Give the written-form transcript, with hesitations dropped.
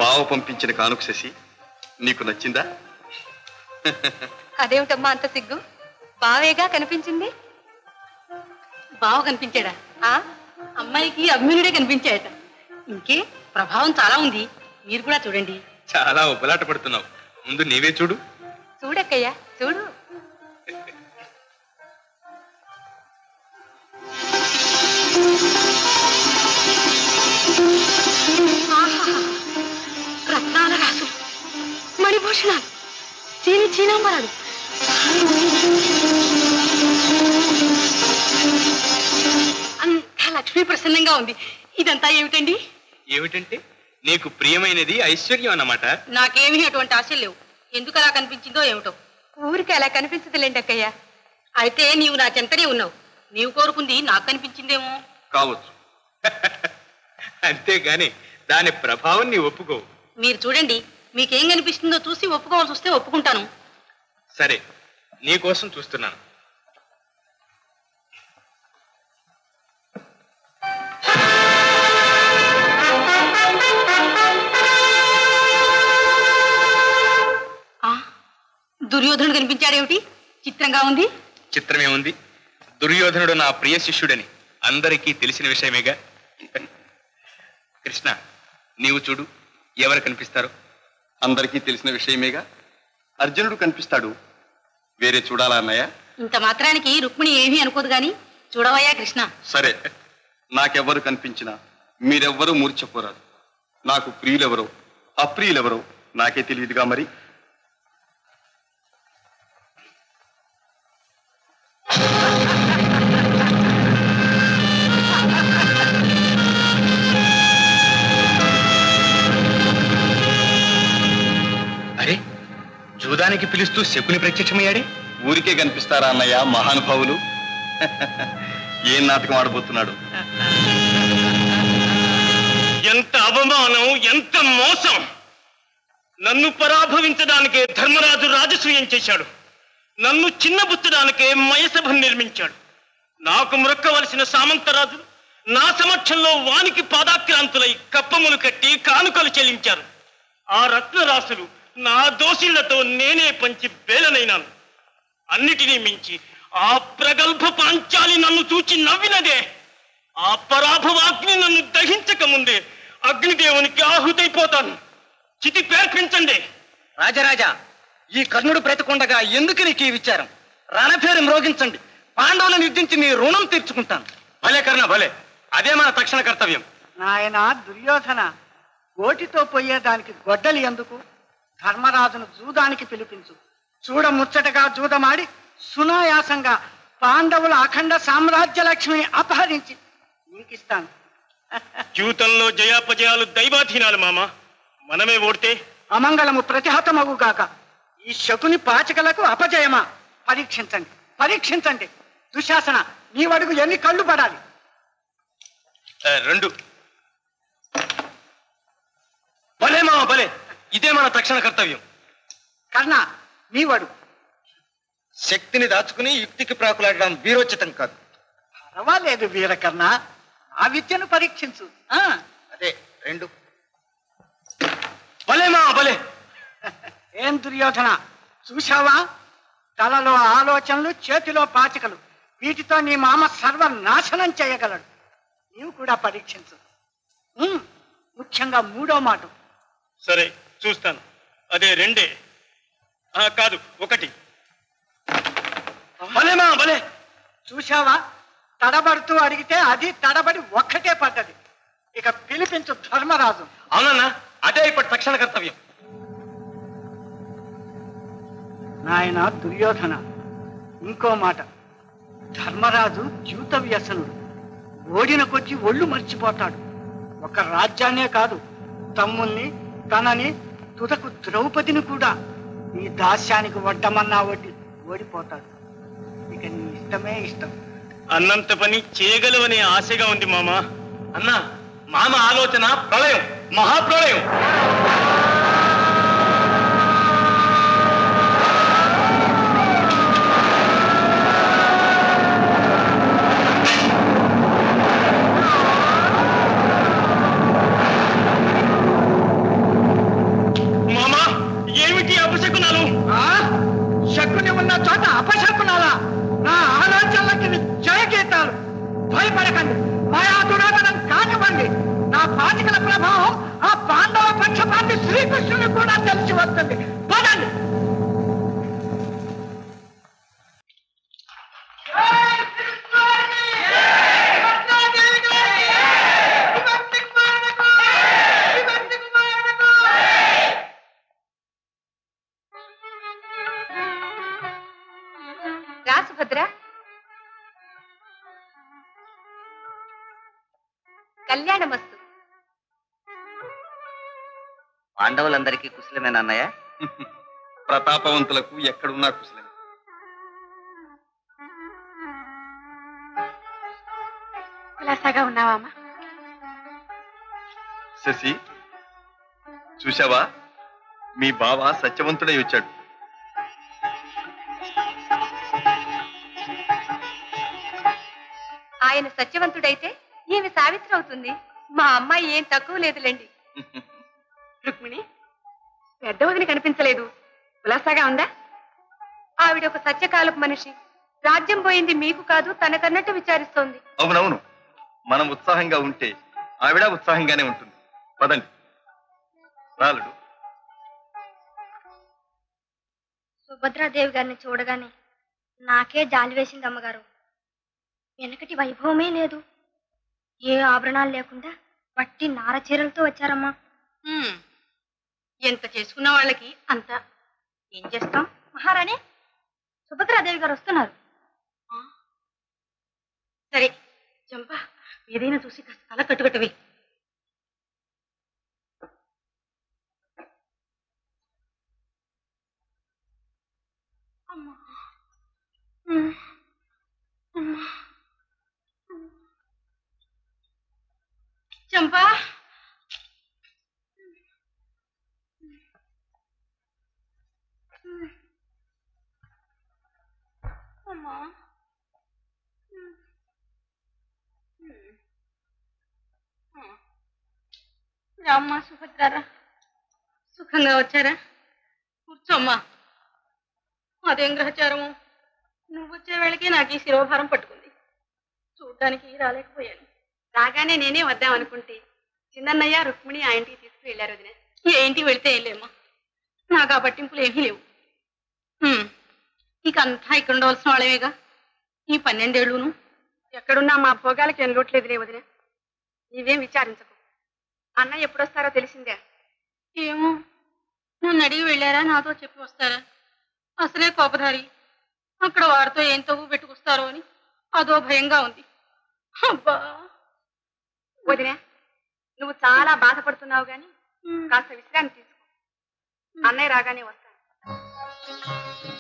బావ పంపించిన కానుక శశి, నీకు నచ్చిందా? అదేమిటమ్మా అంత సిగ్గు? బావేగా కనిపించింది. బావ కనిపించాడా? అమ్మాయికి అభిమన్యుడే కనిపించాడట. ఇంకే ప్రభావం చాలా ఉంది, మీరు కూడా చూడండి. చాలా ఉబ్బలాట పడుతున్నావు, ముందు నీవే చూడు. చూడక్కయ్యా చూడు. రత్నాల రాసు, మణిభూషణాలు, చీనాంబరాలు. అంతా లక్ష్మీ ప్రసన్నంగా ఉంది. ఇదంతా ఏమిటండి? ఏమిటంటే నీకు ప్రియమైనది ఐశ్వర్యం అన్నమాట. నాకేమీ అటువంటి ఆశలు లేవు. ఎందుకు అలా కనిపించిందో ఏమిటో. ఊరికి అలా కనిపించదులేండి అక్కయ్యా. అయితే నీవు నా చెంతనే ఉన్నావు. నీవు కోరుకుంది నాకు కనిపించిందేమో. కావచ్చు. అంతేగాని దాని ప్రభావం నీ ఒప్పుకోవు. మీరు చూడండి, మీకేం కనిపిస్తుందో చూసి ఒప్పుకోవాల్సి వస్తే ఒప్పుకుంటాను. సరే, నీకోసం చూస్తున్నాను. దుర్యోధనుడు కనిపించాడేమిటి? చిత్రంగా ఉంది. చిత్రమేముంది? దుర్యోధనుడు నా ప్రియ శిష్యుడని అందరికీ తెలిసిన విషయమేగా. కృష్ణ, నీవు చూడు, ఎవరు కనిపిస్తారు? అందరికీ తెలిసిన విషయమేగా. అర్జునుడు కనిపిస్తాడు. వేరే చూడాలా అన్నయ్య? ఇంత మాత్రానికి రుక్మిణి ఏమీ అనుకోదు గాని చూడవయ్యా కృష్ణ. సరే, నాకెవ్వరు కనిపించినా మీరెవ్వరూ మూర్ఛపోరాదు. నాకు ప్రియులెవరో అప్రియులెవరో నాకే తెలియదుగా. మరి అరే, జూదానికి పిలుస్తూ శకుని ప్రత్యక్షమయ్యాడే. ఊరికే కనిపిస్తారా అన్నయ్య మహానుభావులు? ఏం నాటకం ఆడబోతున్నాడు? ఎంత అవమానం, ఎంత మోసం! నన్ను పరాభవించడానికే ధర్మరాజు రాజసూయం చేశాడు. నన్ను చిన్నబుచ్చడానికే మయసభను నిర్మించాడు. నాకు మ్రొక్కవలసిన సామంతరాజు నా సమక్షంలో వానికి పాదాక్రాంతులై కప్పములు కట్టి కానుకలు చెల్లించారు. ఆ రత్నరాశులు నా దోషులతో నేనే పంచి బేలనైనాను. అన్నిటినీ మించి ఆ ప్రగల్భ పాంచాలి నన్ను చూచి నవ్వినదే. ఆ పరాభవాగ్ని నన్ను దహించక ముందే అగ్నిదేవునికి ఆహుతైపోతాను. చితి పేర్పించండి. రాజరాజా, ఈ కర్ణుడు బ్రతికుండగా ఎందుకు నీకు ఈ విచారం? రణభేరి మ్రోగించండి. పాండవులను యుద్ధించి నీ రుణం తీర్చుకుంటాను. భలే కర్ణ, భలే. అదే మన తక్షణ కర్తవ్యం. నాయన దుర్యోధన, గోటితో పోయేదానికి గొడ్డలి ఎందుకు? ధర్మరాజును జూదానికి పిలిపించు. చూడముచ్చటగా జూదమాడి సునాయాసంగా పాండవుల అఖండ సామ్రాజ్య లక్ష్మిని అపహరించి నీకిస్తాను. జీవితంలో జయాపజయాలు దైవాధీనాలు మామ. మనమే ఓడితే అమంగళము ప్రతిహతమగుగాక. ఈ శకుని పాచికలకు అపజయమా? పరీక్షించండి, పరీక్షించండి. దుశాసన, నీవడుగు ఎన్ని కళ్ళు పడాలి? 2. భలే మామ, భలే. ఇదే మన తక్షణ కర్తవ్యం. కర్ణ, నీవడుగు. శక్తిని దాచుకుని యుక్తికి ప్రాకులాడడం వీరోచితం కాదు. పర్వాలేదు వీరకర్ణ, ఆ విద్యను పరీక్షించు. అదే 2. భలే మామ, భలే. ఏం దుర్యోధన, చూశావా? తలలో ఆలోచనలు, చేతిలో పాచికలు. వీటితో నీ మామ సర్వనాశనం చేయగలడు. నీవు కూడా పరీక్షించు. ముఖ్యంగా 3వ మాట. సరే, చూస్తాను. అదే 2. కాదు, 1. భలే మామ, భలే. చూశావా? తడబడుతూ అడిగితే అది తడబడి ఒక్కటే పడ్డది. ఇక పిలిపించు ధర్మరాజు. అవునన్నా, అదే ఇప్పటి తక్షణ కర్తవ్యం. నాయన దుర్యోధన, ఇంకో మాట. ధర్మరాజు ద్యూత వ్యసనుడు. ఓడిన కొద్ది ఒళ్ళు మర్చిపోతాడు. ఒక రాజ్యాన్నే కాదు, తమ్ముల్ని, తనని, తుదకు ద్రౌపదిని కూడా నీ దాస్యానికి వడ్డమన్నా వడ్డి ఓడిపోతాడు. ఇక నీ ఇష్టమే ఇష్టం. అన్నంత పని చేయగలవనే ఆశగా ఉంది మామ. అన్నా, మామ ఆలోచన ప్రళయం, మహాప్రళయం. వస్తుంది. పదండి. రా సుభద్ర. కళ్యాణమస్తు. పాండవులందరికీ కుశలమేనా అన్నయ్య? ప్రతాపవంతులకు ఎక్కడున్నా కుశలమే. కులాసాగా ఉన్నావా అమ్మా? శశి, చూశావా, మీ బావ సత్యవంతుడై వచ్చాడు. ఆయన సత్యవంతుడైతే ఈమె సావిత్రి అవుతుంది. మా అమ్మాయి ఏం తక్కువ లేదులేండి. రుక్మిణి, పెద్ద వదిన కనిపించలేదు. కులాసాగా ఉందా? ఆవిడ ఒక సత్యకాలపు మనిషి. రాజ్యం పోయింది మీకు కాదు, తనకన్నట్టు విచారిస్తోంది. అవునవును, మనం ఉత్సాహంగా ఉంటే ఆవిడ ఉత్సాహంగానే ఉంటుంది. పదండి రాలుడు. సుభద్రాదేవి గారిని చూడగానే నాకే జాలి వేసింది అమ్మగారు. వెనకటి వైభవమే లేదు. ఏ ఆభరణాలు లేకుండా వట్టి నార చీరలతో వచ్చారమ్మా. ఎంత చేసుకున్న వాళ్ళకి అంత. ఏం చేస్తాం? మహారాణి, సుభద్రాదేవి గారు వస్తున్నారు. సరే చంప, ఏదైనా చూసి కాస్త తల కట్టుకట్టువి. చంపా, అమ్మా, రామ్మా సుభద్రారా. సుఖంగా వచ్చారా? కూర్చోమ్మా. అదేం గ్రహచారము, నువ్వు వచ్చే వేళకి నాకు ఈ శిరోభారం పట్టుకుంది. చూడ్డానికి రాలేకపోయాను. రాగానే నేనే వద్దామనుకుంటే చిన్నన్నయ్య రుక్మిణి ఆ ఇంటికి తీసుకువెళ్ళారు. వదిన, ఏ ఇంటికి వెళితే వెళ్ళేమ్మా, నాకు ఆ పట్టింపులు ఏమీ లేవు. ఇక అంతా ఇక్కడ ఉండవలసిన వాళ్ళేగా. ఈ 12 ఏళ్ళును ఎక్కడున్నా మా భోగాలకి ఏం లోట్లేదులే వదిన. నీవేం విచారించకు. అన్నయ్య ఎప్పుడొస్తారో తెలిసిందే? ఏమో, నన్ను అడిగి వెళ్ళారా, నాతో చెప్పి వస్తారా? అసలే కోపధారి. అక్కడ వారితో ఏం తగు పెట్టుకొస్తారో అని అదో భయంగా ఉంది. అబ్బా వదిన, నువ్వు చాలా బాధపడుతున్నావు గాని కాస్త విశ్రాంతి తీసుకో. అన్నయ్య రాగానే వస్తాను.